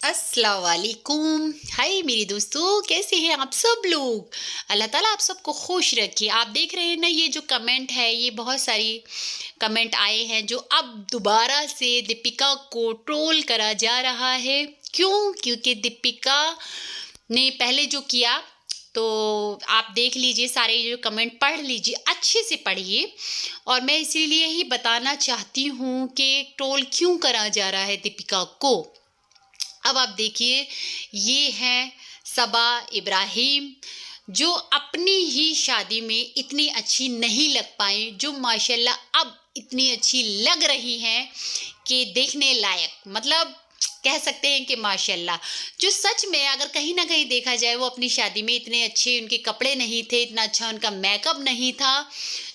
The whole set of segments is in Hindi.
अस्सलाम वालेकुम। हाय मेरे दोस्तों, कैसे हैं आप सब लोग। अल्लाह ताला आप सबको खुश रखे। आप देख रहे हैं ना, ये जो कमेंट है, ये बहुत सारी कमेंट आए हैं जो अब दोबारा से दीपिका को ट्रोल करा जा रहा है। क्यों? क्योंकि दीपिका ने पहले जो किया, तो आप देख लीजिए, सारे जो कमेंट पढ़ लीजिए, अच्छे से पढ़िए। और मैं इसीलिए ही बताना चाहती हूँ कि ट्रोल क्यों करा जा रहा है दीपिका को। अब आप देखिए, ये हैं सबा इब्राहिम, जो अपनी ही शादी में इतनी अच्छी नहीं लग पाई, जो माशाल्लाह अब इतनी अच्छी लग रही हैं कि देखने लायक, मतलब कह सकते हैं कि माशाल्लाह। जो सच में अगर कहीं ना कहीं देखा जाए, वो अपनी शादी में इतने अच्छे उनके कपड़े नहीं थे, इतना अच्छा उनका मेकअप नहीं था,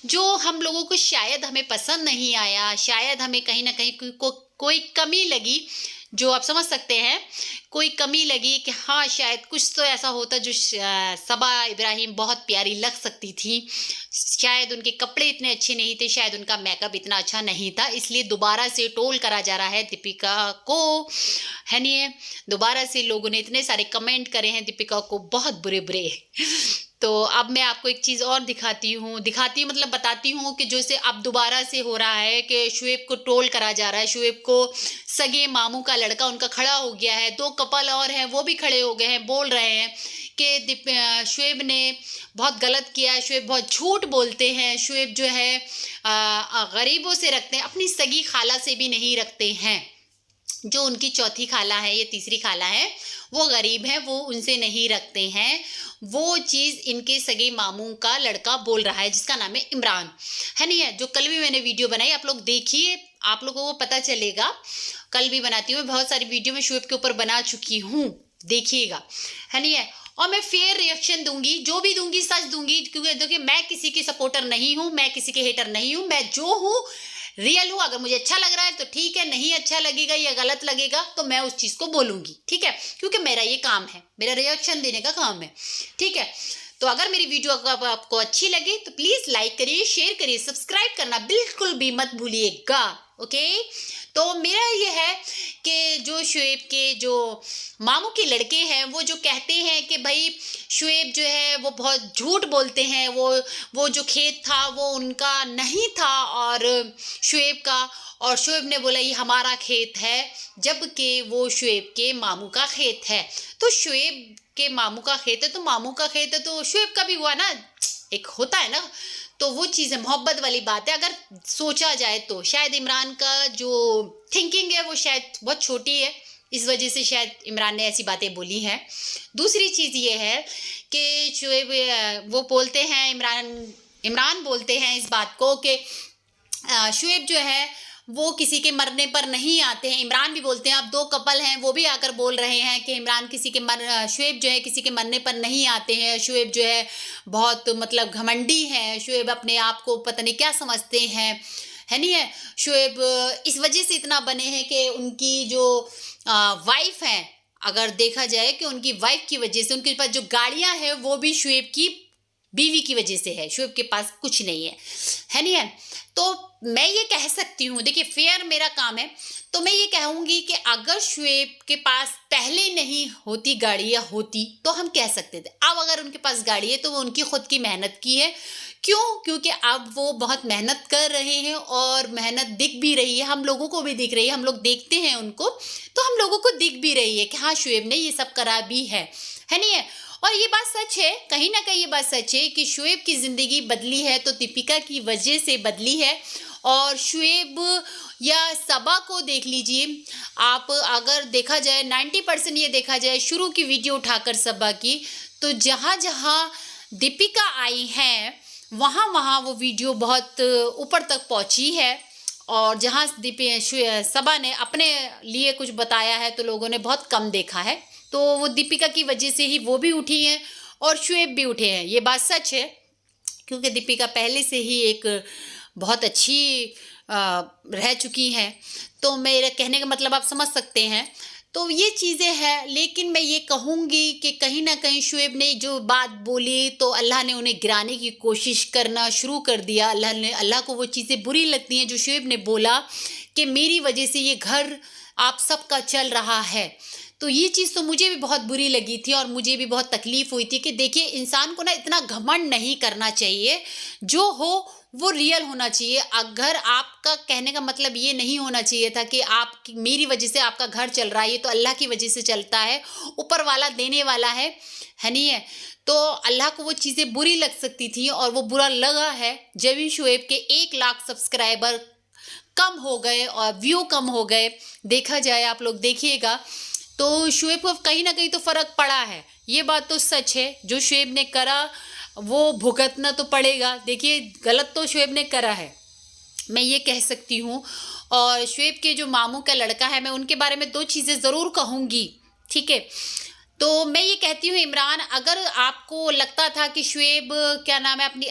जो हम लोगों को शायद हमें पसंद नहीं आया, शायद हमें कहीं ना कहीं कोई कमी लगी, जो आप समझ सकते हैं, कोई कमी लगी कि हाँ शायद कुछ तो ऐसा होता जो सबा इब्राहिम बहुत प्यारी लग सकती थी। शायद उनके कपड़े इतने अच्छे नहीं थे, शायद उनका मेकअप इतना अच्छा नहीं था, इसलिए दोबारा से ट्रोल करा जा रहा है दीपिका को। है नहीं, दोबारा से लोगों ने इतने सारे कमेंट करे हैं दीपिका को, बहुत बुरे बुरे। तो अब मैं आपको एक चीज़ और दिखाती हूँ मतलब बताती हूँ कि जो से अब दोबारा से हो रहा है कि शुएब को ट्रोल करा जा रहा है। शुएब को सगे मामू का लड़का उनका खड़ा हो गया है, दो कपल और हैं वो भी खड़े हो गए हैं, बोल रहे हैं कि शुएब ने बहुत गलत किया है, शुएब बहुत झूठ बोलते हैं, शुएब जो है गरीबों से रखते हैं, अपनी सगी खाला से भी नहीं रखते हैं। जो उनकी चौथी खाला है या तीसरी खाला है, वो गरीब है, वो उनसे नहीं रखते हैं। वो चीज़ इनके सगे मामू का लड़का बोल रहा है, जिसका नाम है इमरान। है नहीं है, जो कल भी मैंने वीडियो बनाई, आप लोग देखिए, आप लोगों को पता चलेगा। कल भी बनाती हूँ, बहुत सारी वीडियो में शुएब के ऊपर बना चुकी हूँ, देखिएगा। है नहीं है, और मैं फेयर रिएक्शन दूंगी, जो भी दूंगी सच दूंगी, क्योंकि देखिए मैं किसी की सपोर्टर नहीं हूँ, मैं किसी के हेटर नहीं हूँ, मैं जो हूँ रियल हूँ। अगर मुझे अच्छा लग रहा है तो ठीक है, नहीं अच्छा लगेगा या गलत लगेगा तो मैं उस चीज़ को बोलूँगी, ठीक है, क्योंकि मेरा ये काम है, मेरा रिएक्शन देने का काम है, ठीक है। तो अगर मेरी वीडियो आपको अच्छी लगे तो प्लीज़ लाइक करिए, शेयर करिए, सब्सक्राइब करना बिल्कुल भी मत भूलिएगा, ओके। तो मेरा ये है कि जो शुएब के जो मामू के लड़के हैं, वो जो कहते हैं कि भाई शुएब जो है वो बहुत झूठ बोलते हैं, वो जो खेत था वो उनका नहीं था और शुएब का, और शुएब ने बोला ये हमारा खेत है, जबकि वो शुएब के मामू का खेत है। तो शुएब के मामू का खेत है तो मामू का खेत है, तो शुएब का भी हुआ ना, एक होता है ना। तो वो चीज़ है, मोहब्बत वाली बात है। अगर सोचा जाए तो शायद इमरान का जो थिंकिंग है वो शायद बहुत छोटी है, इस वजह से शायद इमरान ने ऐसी बातें बोली हैं। दूसरी चीज़ ये है कि शुएब वो बोलते हैं, इमरान बोलते हैं इस बात को कि शुएब जो है वो किसी के मरने पर नहीं आते हैं। इमरान भी बोलते हैं, अब दो कपल हैं वो भी आकर बोल रहे हैं कि इमरान शुएब जो है किसी के मरने पर नहीं आते हैं। शुएब जो है बहुत मतलब घमंडी है, शुएब अपने आप को पता नहीं क्या समझते हैं, है नहीं है। शुएब इस वजह से इतना बने हैं कि उनकी जो वाइफ है, अगर देखा जाए कि उनकी वाइफ की वजह से उनके पास जो गाड़ियां हैं वो भी शुएब की बीवी की वजह से है, शुएब के पास कुछ नहीं है नहीं है। तो मैं ये कह सकती हूँ, देखिए फेयर मेरा काम है, तो मैं ये कहूँगी कि अगर शुएब के पास पहले नहीं होती गाड़ियाँ होती तो हम कह सकते थे। अब अगर उनके पास गाड़ी है तो वो उनकी खुद की मेहनत की है। क्यों? क्योंकि अब वो बहुत मेहनत कर रहे हैं और मेहनत दिख भी रही है, हम लोगों को भी दिख रही है, हम लोग देखते हैं उनको, तो हम लोगों को दिख भी रही है कि हाँ शुएब ने ये सब करा भी है नहीं है। और ये बात सच है, कहीं ना कहीं ये बात सच है कि शुएब की ज़िंदगी बदली है तो दीपिका की वजह से बदली है। और शुएब या सबा को देख लीजिए आप, अगर देखा जाए 90% ये देखा जाए शुरू की वीडियो उठाकर सबा की, तो जहाँ जहाँ दीपिका आई हैं वहाँ वहाँ वो वीडियो बहुत ऊपर तक पहुँची है। और जहाँ सबा ने अपने लिए कुछ बताया है तो लोगों ने बहुत कम देखा है। तो वो दीपिका की वजह से ही वो भी उठी हैं और शुएब भी उठे हैं, ये बात सच है। क्योंकि दीपिका पहले से ही एक बहुत अच्छी रह चुकी हैं, तो मेरे कहने का मतलब आप समझ सकते हैं। तो ये चीज़ें हैं, लेकिन मैं ये कहूँगी कि कहीं ना कहीं शुएब ने जो बात बोली तो अल्लाह ने उन्हें गिराने की कोशिश करना शुरू कर दिया। अल्लाह को वो चीज़ें बुरी लगती हैं जो शुएब ने बोला कि मेरी वजह से ये घर आप सबका चल रहा है। तो ये चीज़ तो मुझे भी बहुत बुरी लगी थी और मुझे भी बहुत तकलीफ़ हुई थी कि देखिए इंसान को ना इतना घमंड नहीं करना चाहिए, जो हो वो रियल होना चाहिए। अगर आपका कहने का मतलब ये नहीं होना चाहिए था कि आप मेरी वजह से आपका घर चल रहा है, ये तो अल्लाह की वजह से चलता है, ऊपर वाला देने वाला है नहीं है? तो अल्लाह को वो चीज़ें बुरी लग सकती थी और वो बुरा लगा है जब भी शोएब के 1 लाख सब्सक्राइबर कम हो गए और व्यू कम हो गए। देखा जाए, आप लोग देखिएगा, तो शोएब को कहीं न कहीं तो फ़र्क पड़ा है। ये बात तो सच है, जो शोएब ने करा वो भुगतना तो पड़ेगा। देखिए गलत तो शोएब ने करा है, मैं ये कह सकती हूँ। और शोएब के जो मामू का लड़का है, मैं उनके बारे में 2 चीज़ें ज़रूर कहूँगी, ठीक है? तो मैं ये कहती हूँ इमरान, अगर आपको लगता था कि शोएब क्या नाम है अपनी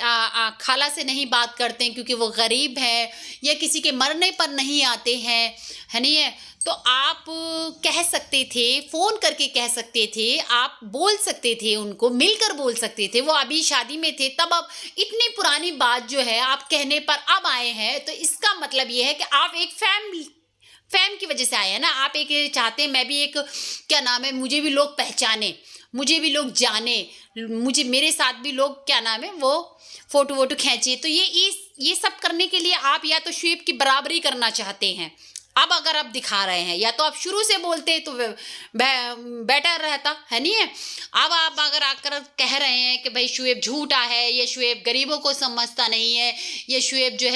खाला से नहीं बात करते हैं क्योंकि वो गरीब हैं या किसी के मरने पर नहीं आते हैं, है नहीं है? तो आप कह सकते थे, फ़ोन करके कह सकते थे, आप बोल सकते थे, उनको मिलकर बोल सकते थे। वो अभी शादी में थे तब, अब इतनी पुरानी बात जो है आप कहने पर अब आए हैं, तो इसका मतलब ये है कि आप एक फ़ैम की वजह से आए हैं ना। आप एक चाहते हैं मैं भी एक क्या नाम है, मुझे भी लोग पहचाने, मुझे भी लोग जाने, मुझे मेरे साथ भी लोग क्या नाम है वो फ़ोटो वोटो खींचे। तो ये सब करने के लिए आप या तो शोएब की बराबरी करना चाहते हैं। अब अगर आप दिखा रहे हैं, या तो आप शुरू से बोलते तो बेटर रहता, है नहीं है? अब आप अगर आकर कह रहे हैं कि भाई शोएब झूठा है, ये शोएब गरीबों को समझता नहीं है, ये शोएब जो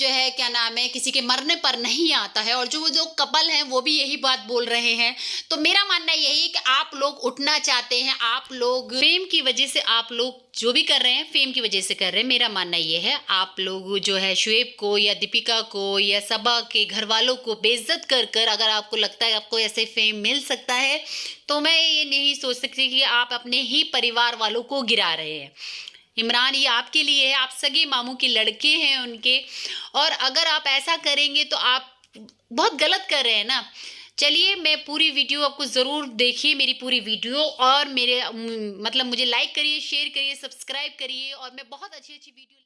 है क्या नाम है किसी के मरने पर नहीं आता है, और जो जो कपल हैं वो भी यही बात बोल रहे हैं। तो मेरा मानना यही है कि आप लोग उठना चाहते हैं, आप लोग फेम की वजह से, आप लोग जो भी कर रहे हैं फेम की वजह से कर रहे हैं। मेरा मानना ये है, आप लोग जो है शोएब को या दीपिका को या सबा के घर वालों को बेइज्जत कर कर, अगर आपको लगता है आपको ऐसे फेम मिल सकता है, तो मैं ये नहीं सोच सकती कि आप अपने ही परिवार वालों को गिरा रहे हैं। इमरान, ये आपके लिए है, आप सगे मामू के लड़के हैं उनके, और अगर आप ऐसा करेंगे तो आप बहुत गलत कर रहे हैं ना। चलिए, मैं पूरी वीडियो आपको ज़रूर देखिए, मेरी पूरी वीडियो, और मेरे मतलब मुझे लाइक करिए, शेयर करिए, सब्सक्राइब करिए, और मैं बहुत अच्छी अच्छी वीडियो